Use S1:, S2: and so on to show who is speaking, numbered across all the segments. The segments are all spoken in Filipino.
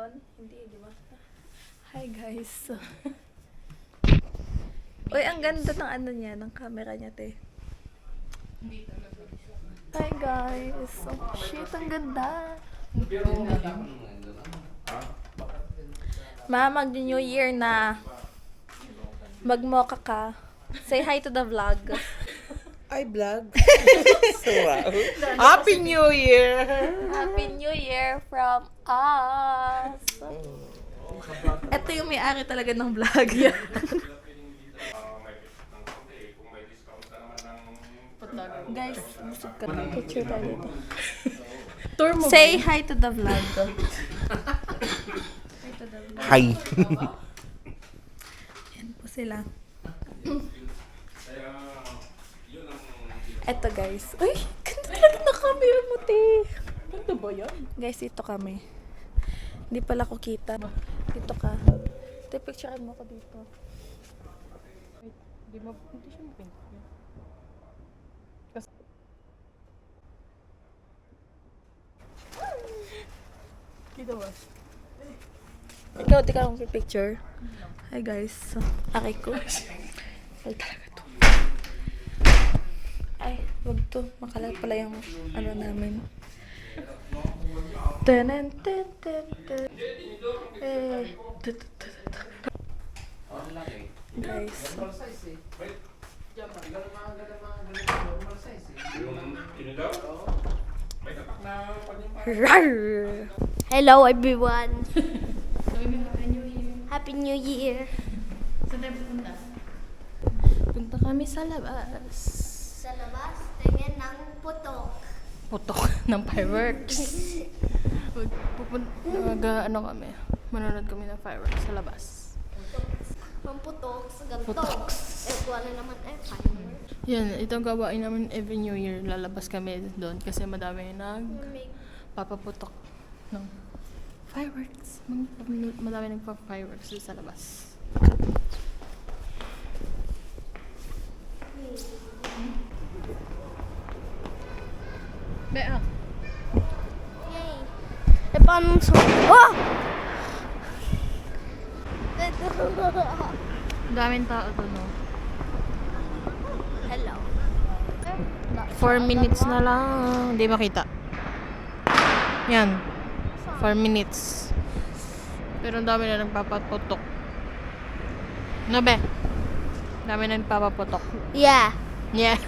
S1: ngayon, hindi, di ba? Hi guys. Uy, ang ganda ng ano niya, ng camera niya, te. Hi guys. Oh, shit, ang ganda. Ma, mag-New Year na. Magmoka ka. Say hi to the vlog.
S2: Ay, vlog. So, wow. Happy New Year!
S1: Happy New Year from us. Ito yung may-ari talaga ng vlog. Guys, busog ka na. Picture tayo dito.
S2: Tour mo
S1: Say hi to the vlog.
S2: Hi.
S1: Yan po sila. Eto guys. Uy, ganda talaga na camera mo, te.
S2: Ganda ba yan?
S1: Guys, dito kami. Hindi pala ko kita. Dito ka. Te, picturean mo ko dito.
S2: Hindi siya mapink. Dito ba?
S1: Ikaw, di ka akong picture. Hi guys. Aki ko. Ay, talaga to. Ay, wag to. Makalat pala yung ano namin. Tenen, ten, ten, ten. Eh. Guys. Rar!
S3: Hello everyone. Happy New Year.
S1: Punta kami sa labas.
S3: Sa labas, tingin ng putok.
S1: Putok ng fireworks. Ano kami? Manonood kami ng fireworks sa labas.
S3: Ang putok sa ganito.
S1: Putoks.
S3: Eh, kuha na naman fireworks.
S1: Yan, itong gawain namin every New Year. Lalabas kami doon kasi madami
S3: Make
S1: papaputok ng fireworks. Madami nagpa-fireworks doon sa labas. Bea.
S3: Yay! Eh, paano sa... Oh!
S1: Daming tao doon, no?
S3: Hello.
S1: 4 minutes na lang. Hindi makita. Yan. 4 minutes. Pero ang dami na nagpapaputok. No, be? Dami na nagpapaputok.
S3: Yeah.
S1: Yeah.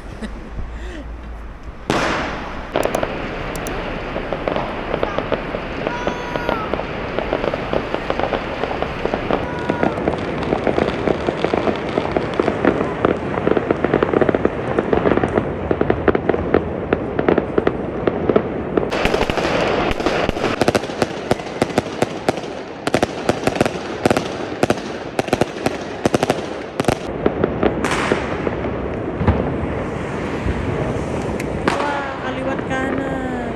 S1: Kaliwat kanan.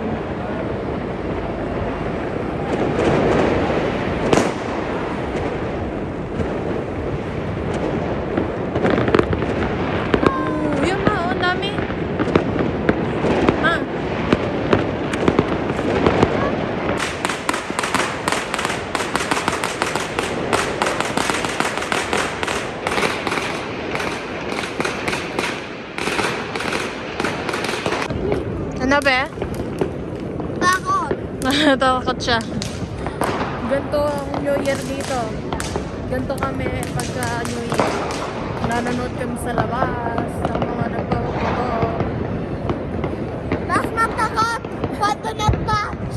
S1: Yun na, ang dami. Ma. Ano be?
S3: Bakit?
S1: Takot siya. Ganto ang New Year dito. Ganto kami pagka New Year. Nanonood kami sa labas ng mga nagpapaputok.
S3: Mas matakot! What do not touch?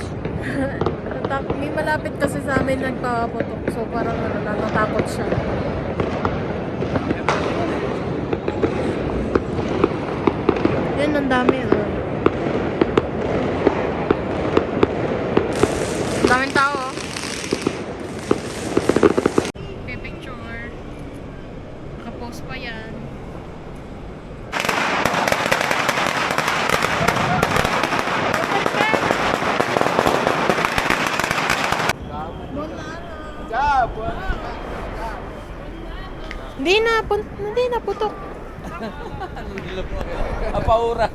S1: May malapit kasi sa amin nagpapaputok. So parang natatakot siya. Yan, ang dami. Ang daming tao. Pipicture. Nakapost pa yan. Hindi na, putok.
S2: Apaura.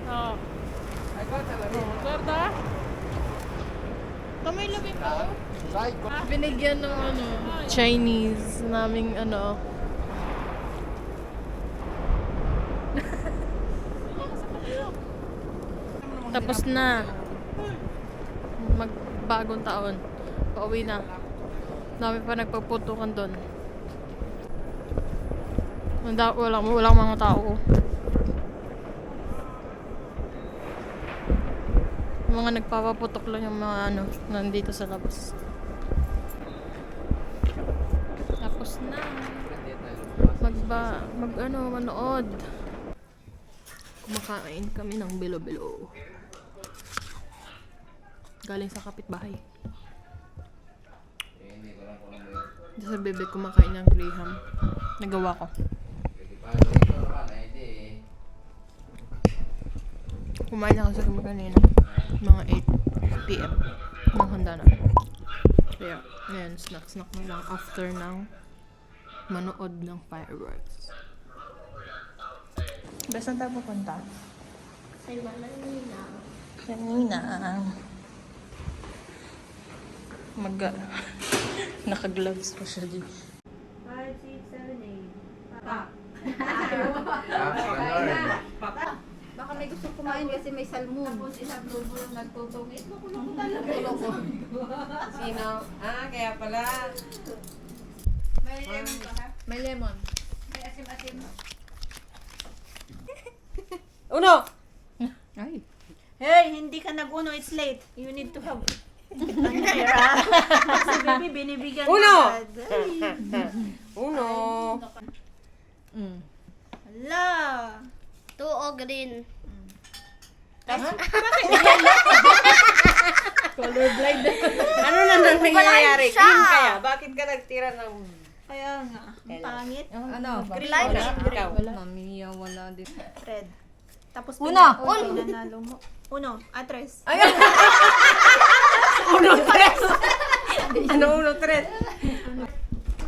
S1: Oo. Torta? Kamay labi pa. Binigyan ng ano, Chinese naming ano. Tapos na. Magbagong taon. Pauwi na. Dami pa nagpaputukan doon. Walang mga tao. Mga nagpapaputok lang yung mga ano, nandito sa labas. Tapos na. Manood. Kumakain kami ng bilo-bilo. Galing sa kapitbahay. Dito sa bebe kumakain ng graham. Nagawa ko. Kumain na kasi kami kanina. Mga 8 PM. Manghanda na. Kaya, ngayon, snack na lang after ng manood ng fireworks.
S2: Bes, saan tayo pupunta?
S3: Sa Manila.
S2: Kanina. Naka-gloves pa siya din.
S4: 5, 6, 7, 8.
S5: Baka may gusto kumain kasi may salmon.
S4: Tapos isang grupo yung nagtutungit. Nakulong talaga.
S5: Sino?
S4: Kaya pala. May lemon ba ha?
S5: May lemon.
S4: May asim-asim.
S2: Uno!
S5: Ay.
S4: Hey, hindi ka nag-uno. It's late. You need to have... Kasi baby, binibigyan
S2: Uno!
S4: agad. Ay.
S2: Uno!
S4: Hala!
S3: 2 o green.
S1: Colorblind.
S2: Ano na nang nangyayari?
S3: siya.
S2: Green kaya? Bakit ka nagtira ng...
S4: Kaya nga. Ang pangit.
S5: Ano?
S3: Blind
S2: Wala.
S3: siya.
S2: Ikaw.
S5: Mamiya, wala din.
S4: Red. Tapos
S5: Uno!
S4: pinanalo mo. Uno. Atres.
S2: Uno, tres! Ano uno, tres?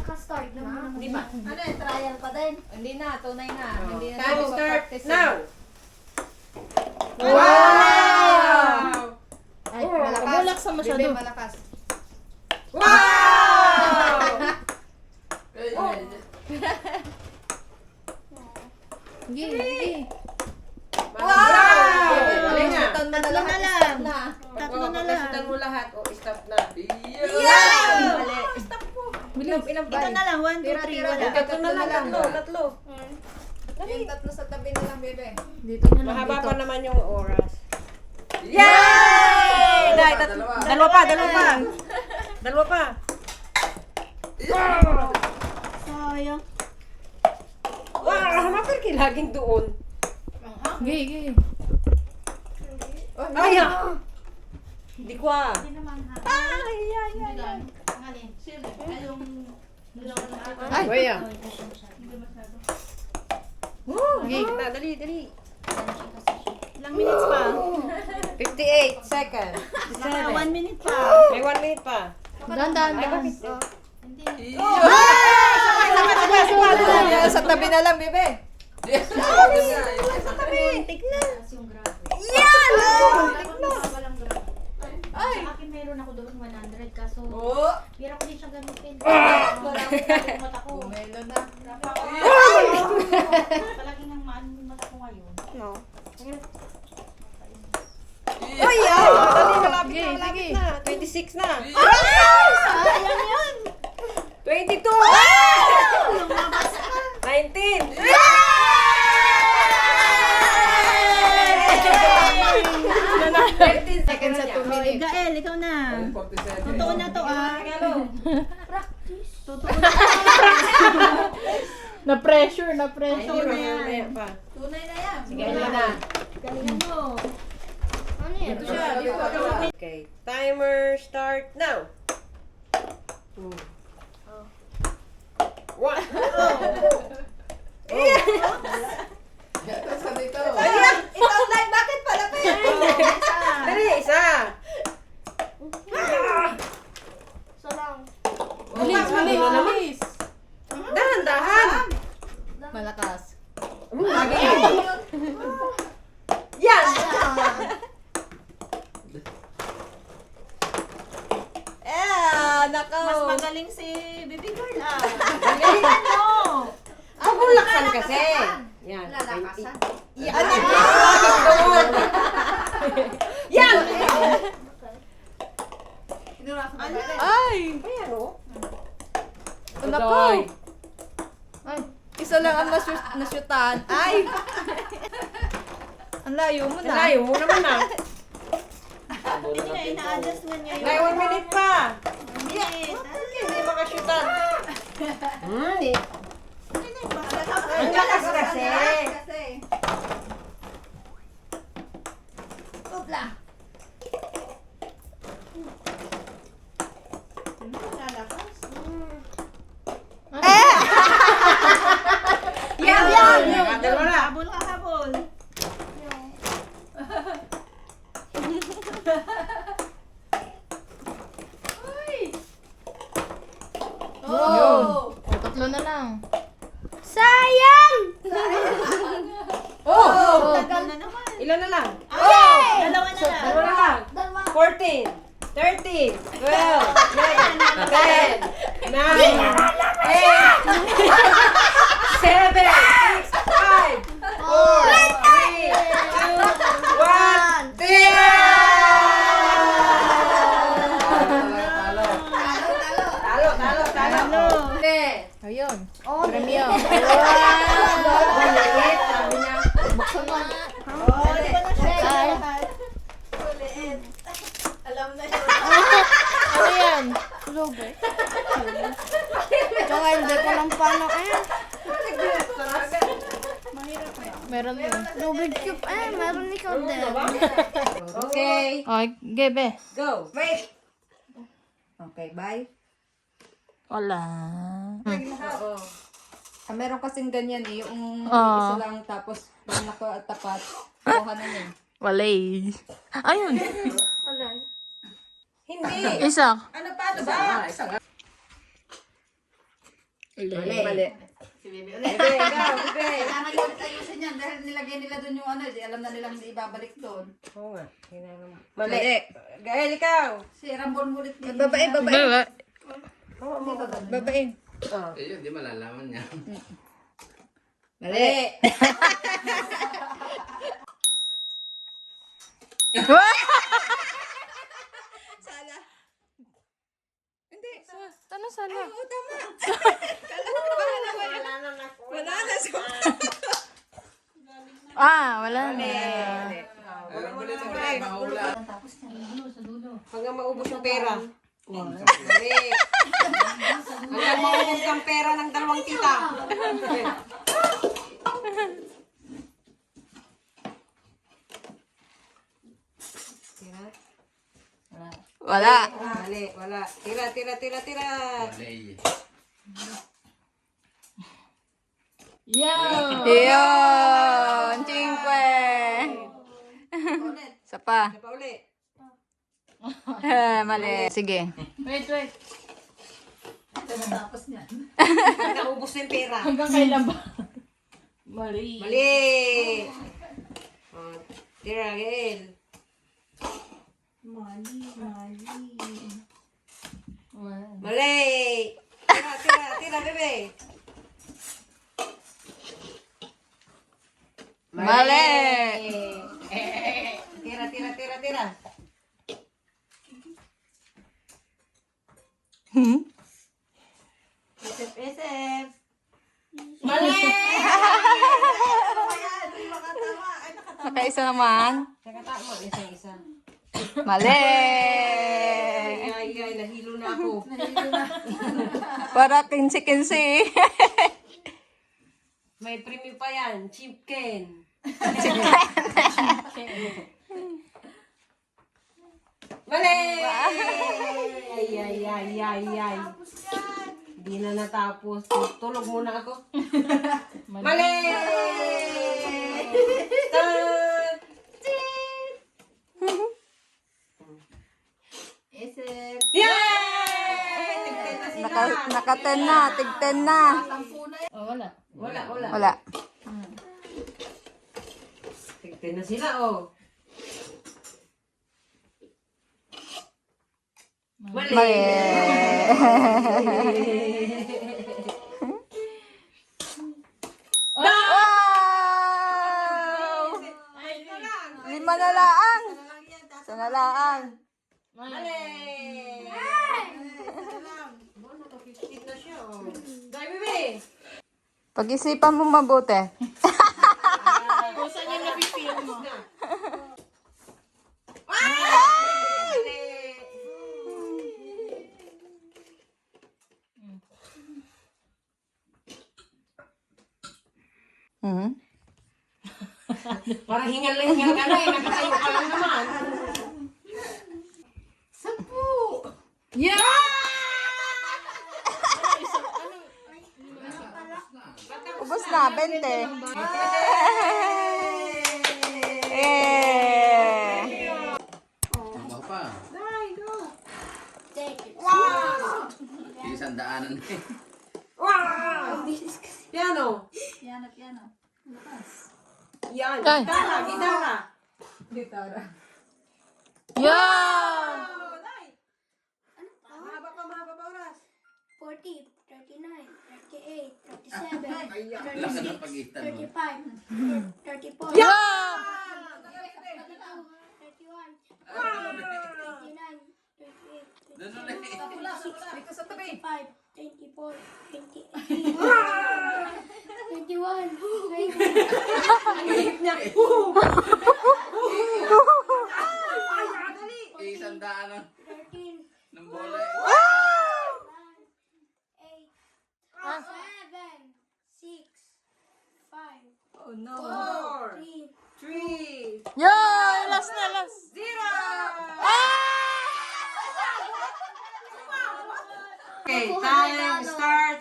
S3: Naka-start na.
S4: Di ba?
S3: Ano eh, trial pa din.
S5: Hindi na, tunay na. Hindi na
S2: Time
S5: tayo
S2: start
S5: practice.
S2: now!
S5: Wow!
S1: Ay, malakas. Sa masyado.
S5: Bebe, malakas.
S2: Wow!
S1: Sige, sige.
S2: Wow! Galing nga.
S5: Pagkasutan mo na
S4: Tatlo
S5: lahat,
S4: na lang.
S5: stop na.
S4: Tatlo na lang.
S2: Pagkasutan mo lahat. O, stop na.
S4: Yeah!
S2: Mali. Ilang
S4: Ito na lang. 1, 2, 3.
S5: Tira-tira.
S4: Wala.
S2: Tatlo na lang. Tatlo.
S5: Yung tatlo sa tabi na lang, bebe.
S1: Dito na lang,
S2: Mahaba
S1: dito.
S2: pa naman yung oras. Yay! Dahil, dalawa pa. Dalawa pa.
S4: Sayang.
S2: Wow! Bakit laging doon?
S1: Sige, sige.
S2: Ay! Hindi ko ah.
S4: Hindi naman ha.
S2: Ay!
S4: Alin? Sila. Ay, yung...
S2: Ay! Waya.
S1: Sige.
S2: Dali.
S4: Ilang minutes pa?
S2: 58 seconds.
S4: Mga 1 minute pa.
S2: May 1 minute pa.
S1: Dahan.
S4: Hindi.
S5: Sa tabi na lang, bebe.
S4: Yan!
S6: Ay! Sa akin meron ako doon 100 kaso bira ko din siya gamitin. Wala ko yung mata ko.
S5: Bumelo na.
S6: Palagi nang maan yung mata ko ngayon.
S4: No.
S2: Ay! Dali, malapit
S1: Sige,
S2: na.
S1: sige.
S2: 26 na.
S4: Sayang yan.
S2: 22! 19!
S5: Seconds sa 2 minutes.
S4: Gael, ikaw na. Totoo na to Totoo na.
S1: Na-pressure.
S4: Totoo na yan.
S5: Tunay na yan.
S2: Sige na.
S4: Galingan mo.
S3: Ano yan?
S5: Ito siya. Dito ka.
S2: Okay. Timer start now. One.
S5: Ito sa dito.
S2: Ikaw lang, bakit palapit? Dali, isa.
S3: So lang.
S1: Bilis.
S2: Dahan.
S5: Malakas.
S2: Yan!
S4: nakaw.
S2: Mas magaling si Baby Girl ah.
S4: Galingan mo. Pabulaksan kasi. Yan.
S3: Lalakasan.
S4: Yan. Bakit doon? Yan.
S5: Ay!
S4: Ayan o.
S5: Ano po? Ay, isa lang ang nasyutan. Ay! Ang layo mo na.
S4: Layo mo naman na.
S2: Hindi na ina-adjust na niya
S4: Nay, 1 minute pa.
S2: Yes.
S4: Hindi makashutan. Ang lakas kasi.
S3: Upla.
S4: Yan. Dalawa na.
S2: Habol ka, habol.
S1: Yun. Tatlo na lang.
S4: Oh!
S2: Tagal na naman.
S4: Ilan na lang?
S2: Dalawa na lang.
S4: Dalawa na lang.
S3: Dalawa.
S4: 14, 13, 12, 11, 10, 9, 8, 7, 6, 5, 4, 3, 2, 1, 10! Talo.
S1: Ayun.
S3: Oh,
S1: Premium.
S4: Maliit, sabi niya.
S1: Buksan mo.
S2: Oh, di ba na siya
S1: Ay.
S2: lahat? Uliin. Alam na yun.
S1: Ano yan?
S3: Tsaka hindi ko lang paano.
S1: Meron din.
S3: Rubik cube. Meron ikaw din.
S4: Okay,
S1: Okay, Gebe.
S4: go. Wait.
S5: Okay, bye.
S1: Wala.
S4: Oo.
S5: Meron kasing ganyan eh, yung
S1: Ah.
S5: isa lang tapos pag nakatapat, kuha na niya.
S1: Walay. Ayun.
S4: Hindi.
S1: Isa.
S4: Ano pa? Ano ba? Mali. Bebe, go, bebe.
S5: Kailangan ulit ayusin yan dahil nilagay nila doon yung ano, di alam na nilang ibabalik doon.
S4: Oo nga. Mali. Gael, ikaw.
S5: Si Rambon ulit din.
S1: Bebe.
S5: Babae.
S4: Oh.
S7: Ayun, di malalaman niya.
S4: Mali.
S1: Ano sana?
S4: Wala na.
S1: Wala na.
S7: Ayun, ulit mo na, mahula.
S4: Hanggang maubos yung pera. Mali. Hanggang maubos ang pera ng dalawang tita. Tira.
S1: Wala.
S4: Mali, wala. Tira.
S7: Malay.
S1: Yun! Chingkwe! Isa pa.
S4: Ano pa uli?
S1: Mali. Sige.
S4: Hanggang maubos yung pera.
S1: Hanggang kailan ba? Mali.
S4: Mali. Oh, tira, Gael. Mali. Tira, bebe.
S1: Mali.
S4: Tira. Isip. Mali!
S1: Nakaisa naman.
S4: Nakata mo, isa.
S1: Mali.
S4: Ay, nahilo na ako.
S1: Para 15-15.
S4: May premium pa yan, chicken. Mali! Ay. Hindi na natapos. Tulog muna ako. Mali!
S5: Isip.
S4: Yay! Tigten na sila.
S1: Naka-10 na. Tig-10 na.
S4: Wala. Tigten na sila, oh. Mali.
S1: Mali.
S8: Wow! 5 na laang. Isa na laang.
S4: Mali! Bono, nakikit na siya, oh. Dai, bebe!
S8: Pag-isipan mo mabuti.
S1: Kung saan yung napipil mo.
S8: Mhm.
S4: Parang hingal na hingal ka na eh. Nakatayo ka lang naman.
S8: Ubus na, 20. Eh.
S7: Tama pa. Isang daanan eh.
S4: Wow! Piano.
S5: Piano, piano.
S4: Yan.
S1: Ay.
S4: Gitara.
S1: Yan!
S4: Oh, Dai. Mahaba pa oras.
S3: 40, 39, 38, 37,
S7: Lasa ng pagitan mo.
S3: 35, 34,
S1: Yan!
S3: 31, 29, 38,
S7: Doon na eh.
S3: 35, 24, 28, 21,
S7: Isang daanan
S3: 13,
S7: ng bola eh.
S3: 8, 7, 6, 5,
S4: Oh no. 4,
S3: 3,
S4: 3,
S1: Yan! Last na, last.
S4: 0. Okay, time start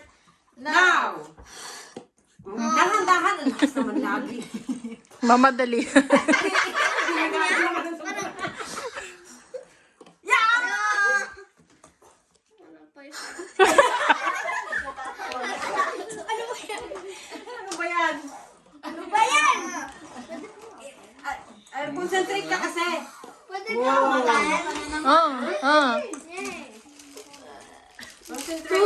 S4: now. Dahan-dahan. Ang lakas naman lagi.
S1: Mamadali.
S4: Ano ba yan? Ano ba yan? Ay, concentrate ka kasi. Concentrate.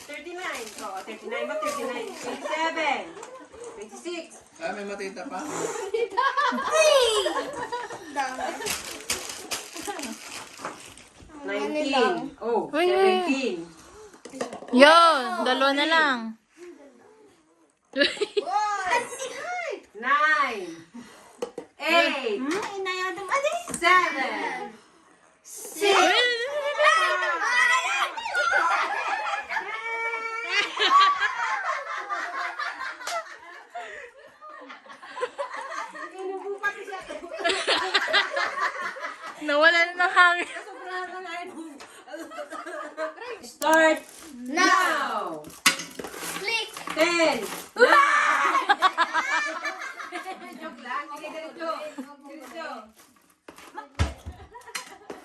S4: 39. Oo, 39 ba? 39. 27. 26.
S7: Ah, may matita pa.
S4: 19. Oh,
S1: Uy,
S4: 17.
S1: Yun! Dalawa na lang.
S4: 9. 8. 7. 6.
S1: Nawala na ng hangin.
S4: Start now.
S3: click,
S4: 10. 9. Joke lang. Sige, ganito. Ganito.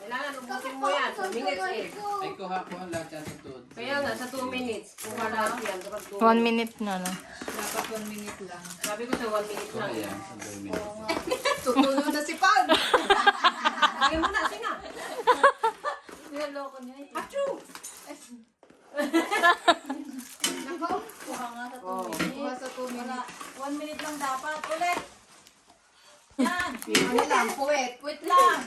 S4: Kailangan ubusin mo yan. 2 minutes eh.
S7: Ay, kuha ko ang lahat yan sa tuod.
S4: Kaya nga, sa 2 minutes. Kuha lahat yan. Dapat 2
S1: 1 minute na lang.
S5: Dapat 1 minute lang.
S4: Sabi ko sa 1 minute
S7: Kuha
S4: lang.
S7: yan sa 2 minutes.
S5: Tutulog na si Pag.
S4: Lagyan mo na. Sige na.
S5: Niloloko niya eh.
S4: Achoo!
S5: Kuha nga sa 2
S4: Oh.
S5: minutes. Kuha sa 2 minutes. 1 minute lang dapat. Ulit. Yan. Ano lang, puwet. Puwet lang.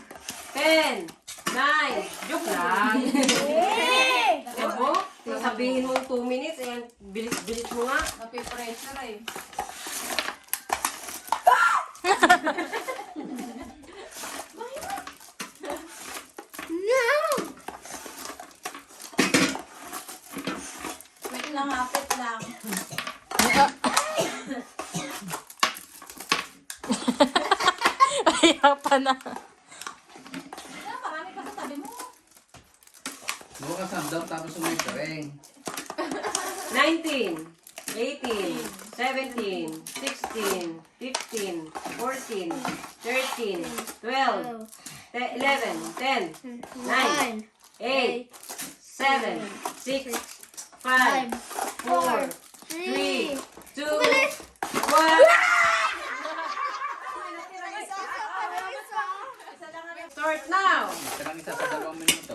S4: 10. 9. Joke lang. Ako, sasabihin mo 2 minutes. Ayan, bilis-bilis mo nga.
S5: Napipressure eh. Wait lang, hapit lang.
S1: Ayaw pa na.
S5: Ah, marami pa sa tabi mo.
S7: Bukas ang daw tapos may pereng.
S4: 19, 18, 17, 16, 15, 14, 13, 12, 11, 10, 9, 8, 7, 6, 5, 4, 3, 2, 1. Start now!
S7: Iterang isa sa 2 minuto.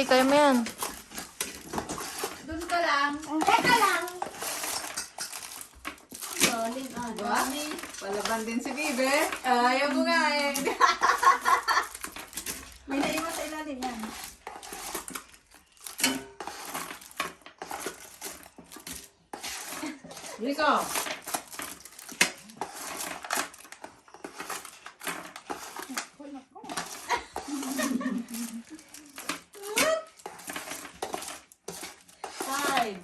S1: Sige, kaya mo yan.
S5: Doon ka lang.
S3: Teka lang.
S5: Palaban din si Bibe. Ayaw mo nga eh. May naiwan sa ilalim yan.
S4: Rico.
S5: Five.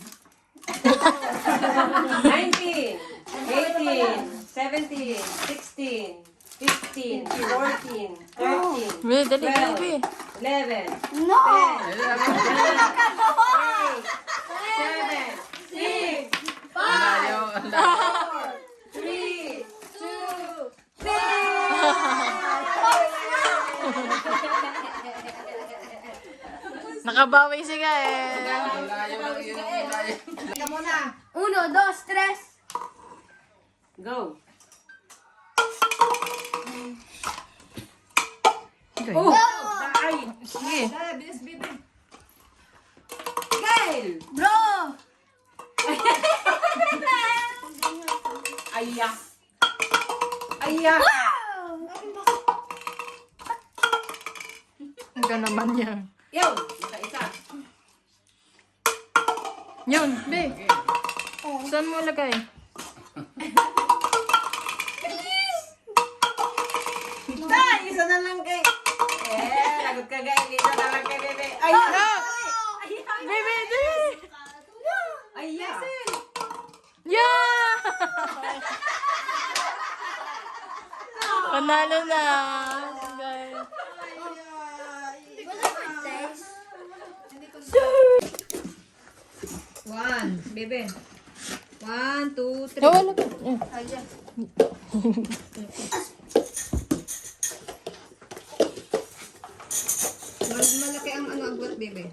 S4: 19, 18, 17, 16, 15, 14, 13,
S1: Be, dali,
S4: 12,
S1: baby.
S4: 11,
S3: No!
S4: 10, 9, 8, 7, 6,
S7: Layo, ang layo.
S4: 3, 2,
S1: Nakabawi siya eh.
S7: Ang layo ng iyong layo.
S5: Teka muna.
S3: 1, 2, 3.
S4: go.
S1: Oh!
S4: Ay,
S1: Sige.
S5: Dala, bilis Bibe.
S4: Gail.
S3: Bro!
S4: Aya. Aya.
S1: Ang ka naman yan.
S4: Yo, isa-isa.
S1: Yun, be. Saan mo lagay?
S5: Tay, isa na lang kay...
S4: Lagot ka Gail. Dito na lang kay Bebe. Ay,
S1: Baby, dali.
S4: aya.
S1: Yeah! Panalo na. Guys.
S5: One, Bibe. 1, 2, 3.
S1: Oh, wala ka.
S5: Malaki ang ano agwat, Bibe.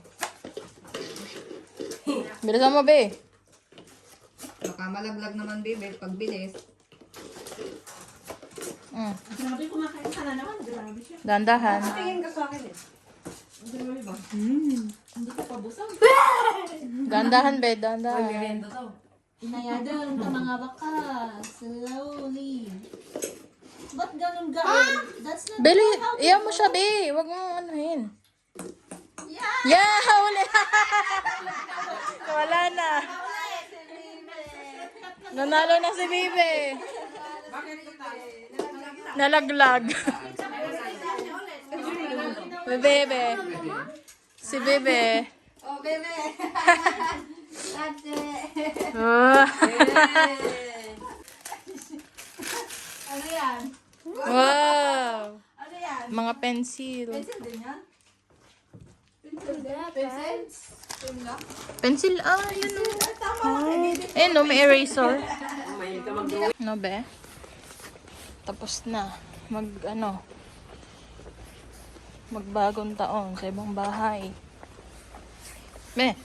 S1: Bilisan mo, be.
S5: Baka malaglag naman, Bibe, pag bilis.
S6: Grabe, kumakain ka na naman. Grabe siya.
S1: Dandahan.
S4: Tingin ka sa akin eh.
S6: Hindi ka pa busog.
S1: Dandahan, be. Dandahan.
S6: Inayadan ka mga baka. Slowly. Ba't ganun gaan? That's not
S1: Beli, iyan mo siya, be. Huwag mo anuhin. Yeah! Huli! Wala na. Nanalo na si Bibe. Nalaglag. Bebe. Si Bebe.
S5: Oh, Bibe.
S3: Ate.
S1: Oh.
S5: Ano yan?
S1: Wow.
S5: Ano yan?
S1: Mga pencil.
S5: Pencil din yan?
S1: Pencil, yun o.
S5: Tama.
S1: Eh, no, may eraser.
S4: Mahilig ka mag-drawing.
S1: No, be? Tapos na. Magbagong taon sa ibang bahay. Be?